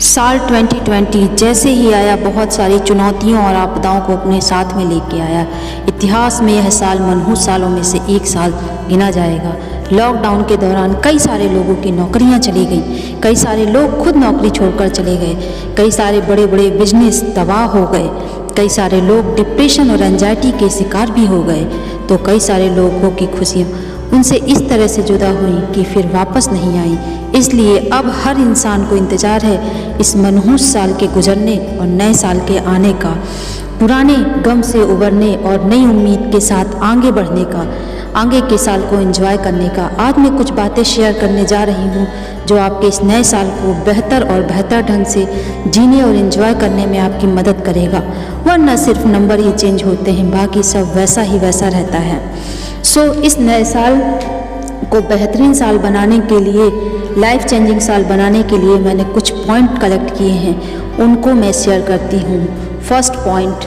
साल 2020 जैसे ही आया बहुत सारी चुनौतियों और आपदाओं को अपने साथ में लेके आया। इतिहास में यह साल मनहूस सालों में से एक साल गिना जाएगा। लॉकडाउन के दौरान कई सारे लोगों की नौकरियां चली गई, कई सारे लोग खुद नौकरी छोड़कर चले गए, कई सारे बड़े बड़े बिजनेस तबाह हो गए, कई सारे लोग डिप्रेशन और एंजाइटी के शिकार भी हो गए, तो कई सारे लोगों की खुशियाँ उनसे इस तरह से जुदा हुई कि फिर वापस नहीं आई। इसलिए अब हर इंसान को इंतज़ार है इस मनहूस साल के गुजरने और नए साल के आने का, पुराने गम से उबरने और नई उम्मीद के साथ आगे बढ़ने का, आगे के साल को एंजॉय करने का। आज मैं कुछ बातें शेयर करने जा रही हूँ जो आपके इस नए साल को बेहतर और बेहतर ढंग से जीने और एंजॉय करने में आपकी मदद करेगा। वरना सिर्फ नंबर ही चेंज होते हैं, बाकी सब वैसा ही वैसा रहता है। इस नए साल को बेहतरीन साल बनाने के लिए, लाइफ चेंजिंग साल बनाने के लिए मैंने कुछ पॉइंट कलेक्ट किए हैं, उनको मैं शेयर करती हूँ। First point,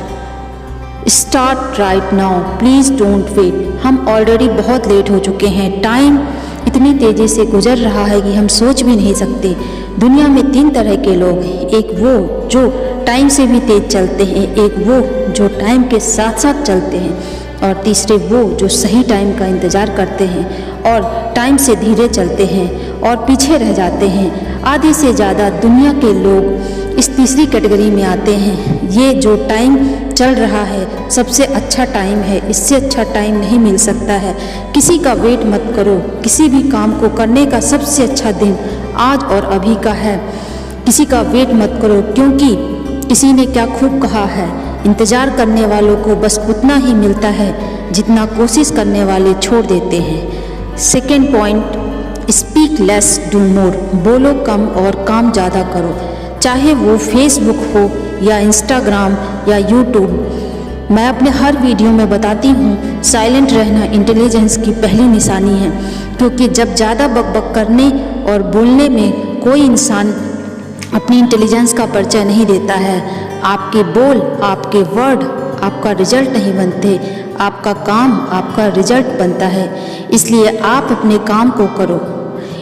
start right now, please don't wait. हम ऑलरेडी बहुत लेट हो चुके हैं। टाइम इतनी तेज़ी से गुजर रहा है कि हम सोच भी नहीं सकते। दुनिया में 3 तरह के लोग हैं, एक वो जो टाइम से भी तेज़ चलते हैं, एक वो जो टाइम के साथ साथ चलते हैं, और तीसरे वो जो सही टाइम का इंतज़ार करते हैं और टाइम से धीरे चलते हैं और पीछे रह जाते हैं। आधे से ज़्यादा दुनिया के लोग इस तीसरी कैटेगरी में आते हैं। ये जो टाइम चल रहा है सबसे अच्छा टाइम है, इससे अच्छा टाइम नहीं मिल सकता है। किसी का वेट मत करो, किसी भी काम को करने का सबसे अच्छा दिन आज और अभी का है। किसी का वेट मत करो, क्योंकि किसी ने क्या खूब कहा है, इंतज़ार करने वालों को बस उतना ही मिलता है जितना कोशिश करने वाले छोड़ देते हैं। Second point, speak less do more, बोलो कम और काम ज़्यादा करो। चाहे वो फेसबुक हो या इंस्टाग्राम या यूट्यूब। मैं अपने हर वीडियो में बताती हूँ साइलेंट रहना इंटेलिजेंस की पहली निशानी है, क्योंकि जब ज़्यादा बकबक करने और बोलने में कोई इंसान अपनी इंटेलिजेंस का परिचय नहीं देता है। आपके बोल, आपके वर्ड आपका रिजल्ट नहीं बनते, आपका काम आपका रिजल्ट बनता है। इसलिए आप अपने काम को करो,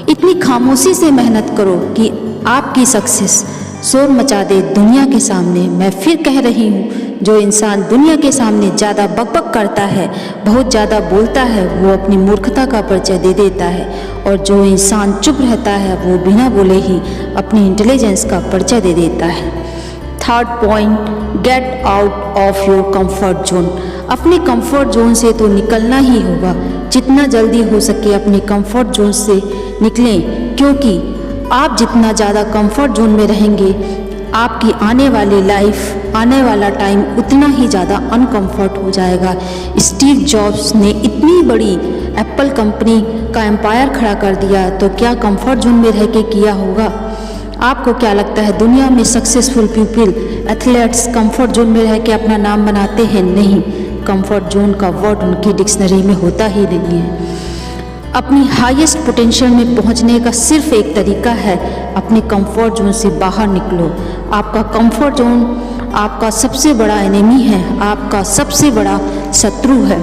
इतनी खामोशी से मेहनत करो कि आपकी सक्सेस शोर मचा दे दुनिया के सामने। मैं फिर कह रही हूँ, जो इंसान दुनिया के सामने ज़्यादा बकबक करता है, बहुत ज़्यादा बोलता है, वो अपनी मूर्खता का परिचय दे देता है, और जो इंसान चुप रहता है वो बिना बोले ही अपनी इंटेलिजेंस का परिचय दे देता है। Third point, get out of your comfort zone. अपने कंफर्ट जोन से तो निकलना ही होगा। जितना जल्दी हो सके अपने कंफर्ट जोन से निकलें, क्योंकि आप जितना ज़्यादा कंफर्ट जोन में रहेंगे, आपकी आने वाली लाइफ, आने वाला टाइम उतना ही ज़्यादा अनकंफर्ट हो जाएगा। स्टीव जॉब्स ने इतनी बड़ी एप्पल कंपनी का एम्पायर खड़ा कर दिया, तो क्या कंफर्ट जोन में रह के किया होगा? आपको क्या लगता है दुनिया में successful people, athletes comfort zone में रह के अपना नाम बनाते हैं? नहीं, कंफर्ट जोन का वर्ड उनकी डिक्शनरी में होता ही नहीं है। अपनी हाईएस्ट पोटेंशियल में पहुंचने का सिर्फ एक तरीका है, अपने कंफर्ट जोन से बाहर निकलो। आपका कंफर्ट जोन आपका सबसे बड़ा एनिमी है, आपका सबसे बड़ा शत्रु है।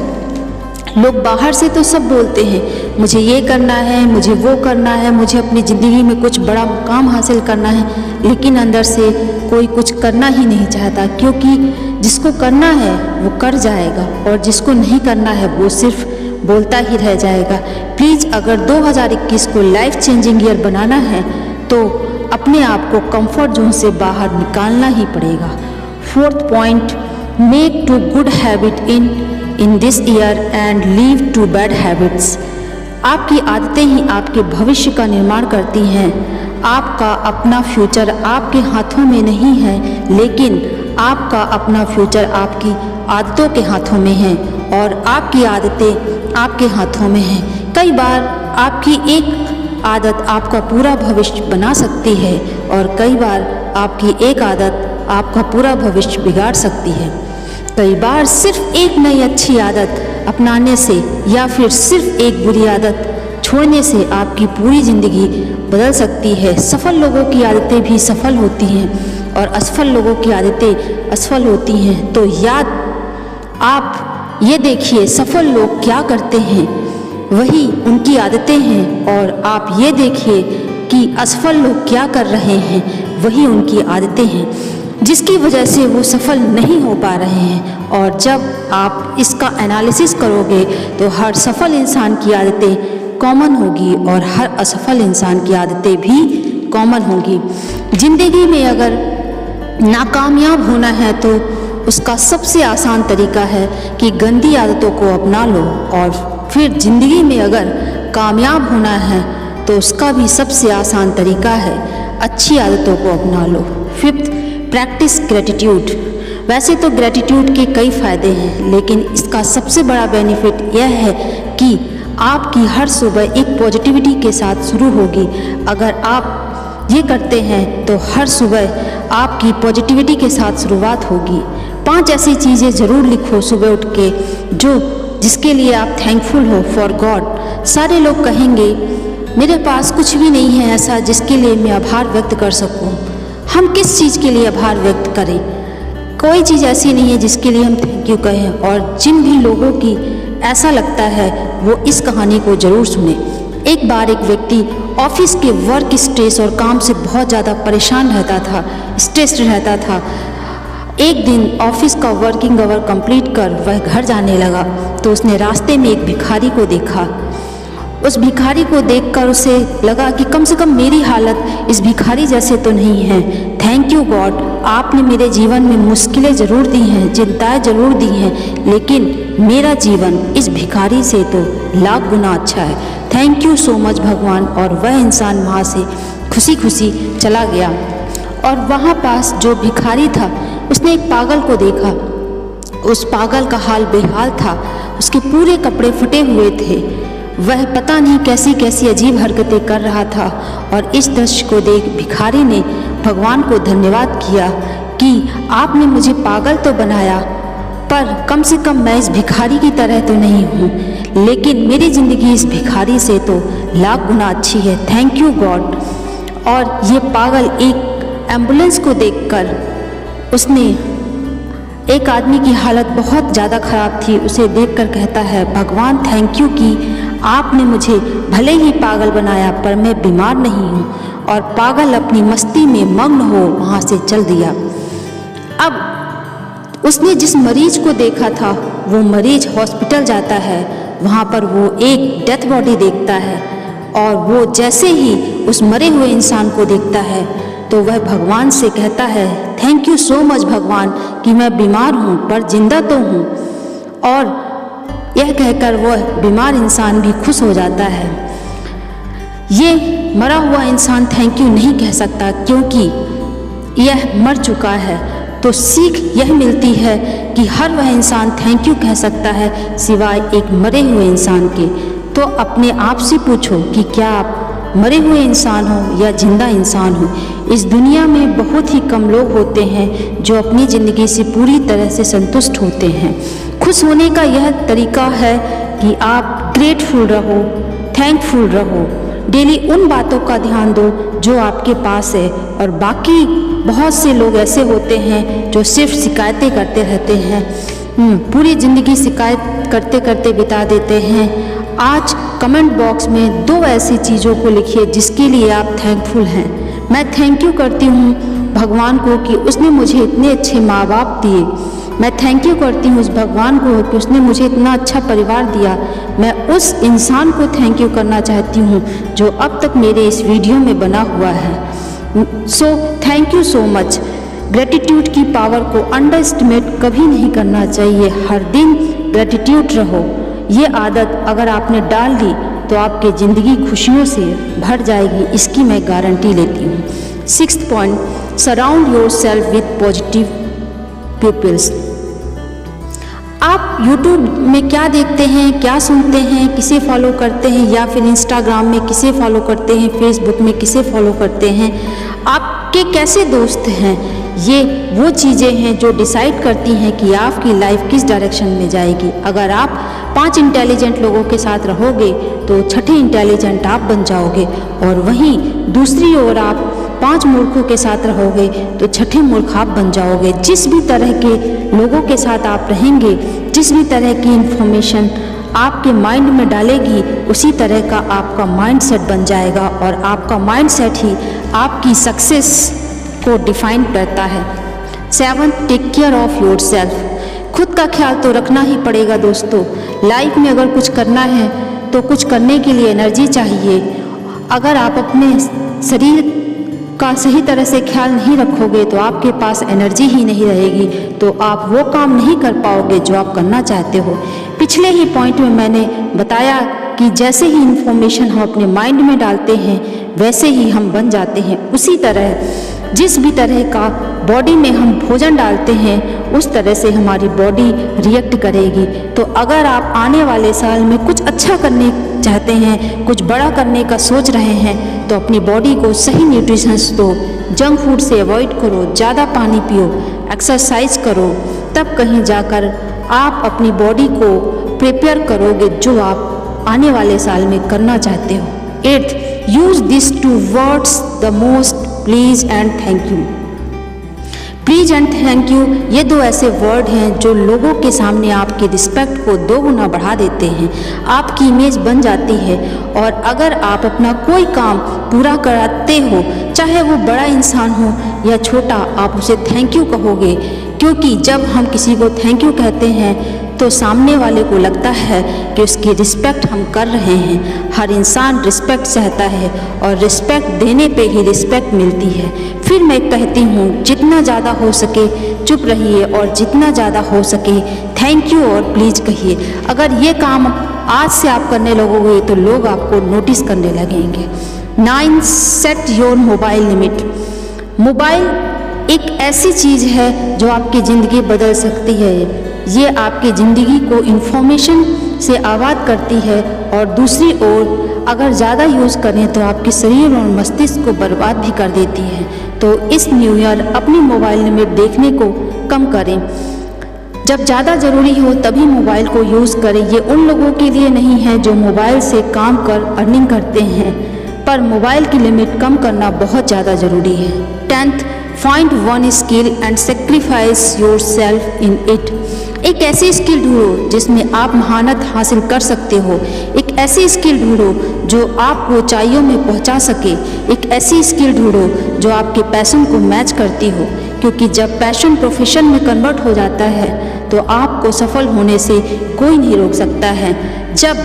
लोग बाहर से तो सब बोलते हैं, मुझे ये करना है, मुझे वो करना है, मुझे अपनी ज़िंदगी में कुछ बड़ा मुकाम हासिल करना है, लेकिन अंदर से कोई कुछ करना ही नहीं चाहता, क्योंकि जिसको करना है वो कर जाएगा और जिसको नहीं करना है वो सिर्फ बोलता ही रह जाएगा। प्लीज़, अगर 2021 को लाइफ चेंजिंग ईयर बनाना है तो अपने आप को कंफर्ट जोन से बाहर निकालना ही पड़ेगा। Fourth point, make 2 good habit in this year and leave 2 bad habits. आपकी आदतें ही आपके भविष्य का निर्माण करती हैं। आपका अपना फ्यूचर आपके हाथों में नहीं है, लेकिन आपका अपना फ्यूचर आपकी आदतों के हाथों में है, और आपकी आदतें आपके हाथों में हैं। कई बार आपकी एक आदत आपका पूरा भविष्य बना सकती है, और कई बार आपकी एक आदत आपका पूरा भविष्य बिगाड़ सकती है। कई बार सिर्फ एक नई अच्छी आदत अपनाने से या फिर सिर्फ एक बुरी आदत छोड़ने से आपकी पूरी ज़िंदगी बदल सकती है। सफल लोगों की आदतें भी सफल होती हैं और असफल लोगों की आदतें असफल होती हैं। तो आप ये देखिए, सफल लोग क्या करते हैं वही उनकी आदतें हैं, और आप ये देखिए कि असफल लोग क्या कर रहे हैं वही उनकी आदतें हैं जिसकी वजह से वो सफल नहीं हो पा रहे हैं। और जब आप इसका एनालिसिस करोगे तो हर सफल इंसान की आदतें कॉमन होगी और हर असफल इंसान की आदतें भी कॉमन होगी। ज़िंदगी में अगर नाकामयाब होना है तो उसका सबसे आसान तरीका है कि गंदी आदतों को अपना लो, और फिर ज़िंदगी में अगर कामयाब होना है तो उसका भी सबसे आसान तरीका है अच्छी आदतों को अपना लो। Fifth, practice gratitude. वैसे तो ग्रेटिट्यूड के कई फ़ायदे हैं, लेकिन इसका सबसे बड़ा बेनिफिट यह है कि आपकी हर सुबह एक पॉजिटिविटी के साथ शुरू होगी। अगर आप ये करते हैं तो हर सुबह आपकी पॉजिटिविटी के साथ शुरुआत होगी। 5 ऐसी चीज़ें ज़रूर लिखो सुबह उठ के जिसके लिए आप थैंकफुल हो फॉर गॉड। सारे लोग कहेंगे मेरे पास कुछ भी नहीं है ऐसा जिसके लिए मैं आभार व्यक्त कर सकूं। हम किस चीज़ के लिए आभार व्यक्त करें? कोई चीज़ ऐसी नहीं है जिसके लिए हम थैंक यू कहें। और जिन भी लोगों की ऐसा लगता है वो इस कहानी को ज़रूर सुने। एक बार एक व्यक्ति ऑफिस के वर्क स्ट्रेस और काम से बहुत ज़्यादा परेशान रहता था, स्ट्रेस्ड रहता था। एक दिन ऑफिस का वर्किंग आवर कंप्लीट कर वह घर जाने लगा तो उसने रास्ते में एक भिखारी को देखा। उस भिखारी को देखकर उसे लगा कि कम से कम मेरी हालत इस भिखारी जैसे तो नहीं है। थैंक यू गॉड, आपने मेरे जीवन में मुश्किलें ज़रूर दी हैं, चिंताएं ज़रूर दी हैं, लेकिन मेरा जीवन इस भिखारी से तो लाख गुना अच्छा है। थैंक यू सो मच भगवान। और वह इंसान वहाँ से खुशी खुशी चला गया। और वहाँ पास जो भिखारी था उसने एक पागल को देखा। उस पागल का हाल बेहाल था, उसके पूरे कपड़े फटे हुए थे। वह पता नहीं कैसी कैसी अजीब हरकतें कर रहा था। और इस दृश्य को देख भिखारी ने भगवान को धन्यवाद किया कि आपने मुझे पागल तो बनाया, पर कम से कम मैं इस भिखारी की तरह तो नहीं हूँ, लेकिन मेरी ज़िंदगी इस भिखारी से तो लाख गुना अच्छी है। Thank you God. और ये पागल एक एम्बुलेंस को देखकर उसने एक आदमी की हालत बहुत ज़्यादा ख़राब थी, उसे देखकर कहता है भगवान थैंक यू कि आपने मुझे भले ही पागल बनाया पर मैं बीमार नहीं हूँ। और पागल अपनी मस्ती में मग्न हो वहाँ से चल दिया। अब उसने जिस मरीज को देखा था वो मरीज हॉस्पिटल जाता है, वहाँ पर वो एक डेथ बॉडी देखता है और वो जैसे ही उस मरे हुए इंसान को देखता है तो वह भगवान से कहता है थैंक यू सो मच भगवान कि मैं बीमार हूँ पर जिंदा तो हूँ। और यह कहकर वह बीमार इंसान भी खुश हो जाता है। ये मरा हुआ इंसान थैंक यू नहीं कह सकता क्योंकि यह मर चुका है। तो सीख यह मिलती है कि हर वह इंसान थैंक यू कह सकता है सिवाय एक मरे हुए इंसान के। तो अपने आप से पूछो कि क्या आप मरे हुए इंसान हो या जिंदा इंसान हो। इस दुनिया में बहुत ही कम लोग होते हैं जो अपनी ज़िंदगी से पूरी तरह से संतुष्ट होते हैं। खुश होने का यह तरीका है कि आप ग्रेटफुल रहो, थैंकफुल रहो। डेली उन बातों का ध्यान दो जो आपके पास है। और बाकी बहुत से लोग ऐसे होते हैं जो सिर्फ शिकायतें करते रहते हैं, पूरी ज़िंदगी शिकायत करते करते बिता देते हैं। आज कमेंट बॉक्स में 2 ऐसी चीज़ों को लिखिए जिसके लिए आप थैंकफुल हैं। मैं थैंक यू करती हूँ भगवान को कि उसने मुझे इतने अच्छे माँ बाप दिए। मैं थैंक यू करती हूँ उस भगवान को कि उसने मुझे इतना अच्छा परिवार दिया। मैं उस इंसान को थैंक यू करना चाहती हूँ जो अब तक मेरे इस वीडियो में बना हुआ है। So thank you so much. Gratitude की पावर को अंडर एस्टिमेट कभी नहीं करना चाहिए। हर दिन ग्रेटिट्यूड रहो। ये आदत अगर आपने डाल दी तो आपकी ज़िंदगी खुशियों से भर जाएगी, इसकी मैं गारंटी लेती हूँ। 6th point, surround yourself with positive peoples. आप YouTube में क्या देखते हैं, क्या सुनते हैं, किसे फॉलो करते हैं, या फिर इंस्टाग्राम में किसे फॉलो करते हैं, फेसबुक में किसे फॉलो करते हैं, आपके कैसे दोस्त हैं, ये वो चीज़ें हैं जो डिसाइड करती हैं कि आपकी लाइफ किस डायरेक्शन में जाएगी। अगर आप 5 इंटेलिजेंट लोगों के साथ रहोगे तो 6ठे इंटेलिजेंट आप बन जाओगे, और वहीं दूसरी ओर आप 5 मूर्खों के साथ रहोगे तो 6ठे मूर्ख आप बन जाओगे। जिस भी तरह के लोगों के साथ आप रहेंगे, जिस भी तरह की इन्फॉर्मेशन आपके माइंड में डालेगी, उसी तरह का आपका माइंड सेट बन जाएगा, और आपका माइंड सेट ही आपकी सक्सेस को डिफाइन करता है। 7, take care of yourself. खुद का ख्याल तो रखना ही पड़ेगा दोस्तों। लाइफ में अगर कुछ करना है तो कुछ करने के लिए एनर्जी चाहिए। अगर आप अपने शरीर का सही तरह से ख्याल नहीं रखोगे तो आपके पास एनर्जी ही नहीं रहेगी, तो आप वो काम नहीं कर पाओगे जो आप करना चाहते हो। पिछले ही पॉइंट में मैंने बताया कि जैसे ही इन्फॉर्मेशन हम अपने माइंड में डालते हैं वैसे ही हम बन जाते हैं। उसी तरह जिस भी तरह का बॉडी में हम भोजन डालते हैं उस तरह से हमारी बॉडी रिएक्ट करेगी। तो अगर आप आने वाले साल में कुछ अच्छा करने चाहते हैं, कुछ बड़ा करने का सोच रहे हैं, तो अपनी बॉडी को सही न्यूट्रिशंस दो, जंक फूड से अवॉइड करो, ज़्यादा पानी पियो, एक्सरसाइज करो, तब कहीं जाकर आप अपनी बॉडी को प्रिपेयर करोगे जो आप आने वाले साल में करना चाहते हो। 8, use this 2 words the most, please and thank you. Please and thank you ये 2 ऐसे वर्ड हैं जो लोगों के सामने आपकी रिस्पेक्ट को 2 गुना बढ़ा देते हैं। आपकी इमेज बन जाती है और अगर आप अपना कोई काम पूरा कराते हो, चाहे वो बड़ा इंसान हो या छोटा, आप उसे थैंक यू कहोगे, क्योंकि जब हम किसी को थैंक यू कहते हैं तो सामने वाले को लगता है कि उसकी रिस्पेक्ट हम कर रहे हैं। हर इंसान रिस्पेक्ट चाहता है और रिस्पेक्ट देने पे ही रिस्पेक्ट मिलती है। फिर मैं कहती हूँ जितना ज़्यादा हो सके चुप रहिए और जितना ज़्यादा हो सके थैंक यू और प्लीज़ कहिए। अगर ये काम आज से आप करने लगोगे तो लोग आपको नोटिस करने लगेंगे। 9, set your mobile limit. Mobile एक ऐसी चीज़ है जो आपकी ज़िंदगी बदल सकती है। ये आपकी ज़िंदगी को इन्फॉर्मेशन से आबाद करती है और दूसरी ओर अगर ज़्यादा यूज़ करें तो आपके शरीर और मस्तिष्क को बर्बाद भी कर देती है। तो इस न्यू ईयर अपनी मोबाइल लिमिट देखने को कम करें। जब ज़्यादा ज़रूरी हो तभी मोबाइल को यूज़ करें। ये उन लोगों के लिए नहीं है जो मोबाइल से काम कर अर्निंग करते हैं, पर मोबाइल की लिमिट कम करना बहुत ज़्यादा ज़रूरी है। 10, find 1 skill and sacrifice your self in it. एक ऐसी स्किल ढूंढो जिसमें आप महारत हासिल कर सकते हो। एक ऐसी स्किल ढूंढो जो आपको ऊंचाइयों में पहुंचा सके। एक ऐसी स्किल ढूंढो जो आपके पैशन को मैच करती हो, क्योंकि जब पैशन प्रोफेशन में कन्वर्ट हो जाता है तो आपको सफल होने से कोई नहीं रोक सकता है। जब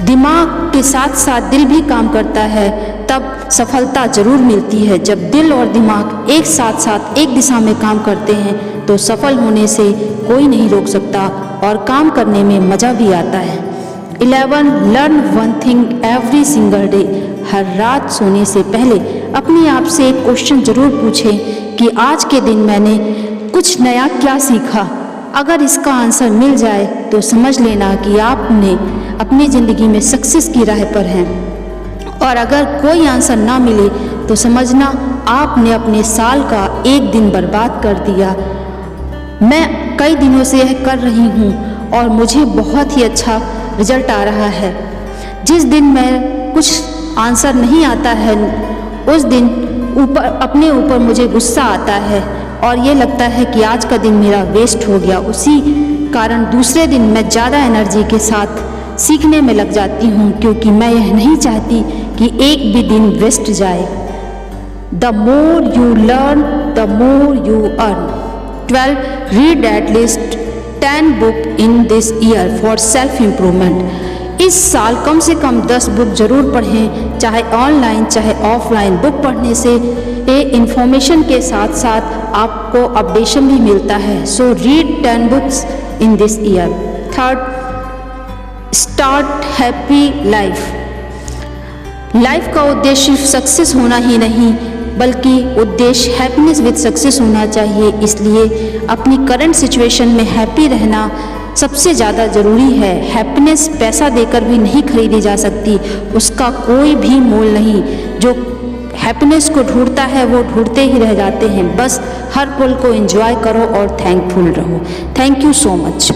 दिमाग के साथ साथ दिल भी काम करता है तब सफलता जरूर मिलती है। जब दिल और दिमाग एक साथ साथ एक दिशा में काम करते हैं तो सफल होने से कोई नहीं रोक सकता और काम करने में मज़ा भी आता है। 11, learn 1 thing every single day. हर रात सोने से पहले अपने आप से एक क्वेश्चन जरूर पूछें कि आज के दिन मैंने कुछ नया क्या सीखा। अगर इसका आंसर मिल जाए तो समझ लेना कि आपने अपनी ज़िंदगी में सक्सेस की राह पर हैं, और अगर कोई आंसर ना मिले तो समझना आपने अपने साल का एक दिन बर्बाद कर दिया। मैं कई दिनों से यह कर रही हूँ और मुझे बहुत ही अच्छा रिजल्ट आ रहा है। जिस दिन मैं कुछ आंसर नहीं आता है उस दिन अपने ऊपर मुझे गुस्सा आता है और ये लगता है कि आज का दिन मेरा वेस्ट हो गया। उसी कारण दूसरे दिन मैं ज़्यादा एनर्जी के साथ सीखने में लग जाती हूँ, क्योंकि मैं यह नहीं चाहती कि एक भी दिन वेस्ट जाए। The more you learn the more you earn. 12, read at least 10 book in this year for self improvement. इस साल कम से कम 10 बुक जरूर पढ़ें, चाहे ऑनलाइन चाहे ऑफलाइन। बुक पढ़ने से इंफॉर्मेशन के साथ साथ आपको अपडेशन भी मिलता है। So read 10 books in this year. 3, start happy life. Life का उद्देश्य सिर्फ सक्सेस होना ही नहीं बल्कि उद्देश्य हैप्पीनेस विद सक्सेस होना चाहिए। इसलिए अपनी करंट सिचुएशन में हैप्पी रहना सबसे ज़्यादा ज़रूरी है। हैप्पीनेस पैसा देकर भी नहीं खरीदी जा सकती, उसका कोई भी मोल नहीं। जो हैप्पीनेस को ढूंढता है वो ढूंढते ही रह जाते हैं। बस हर पल को एंजॉय करो और थैंकफुल रहो। Thank you so much.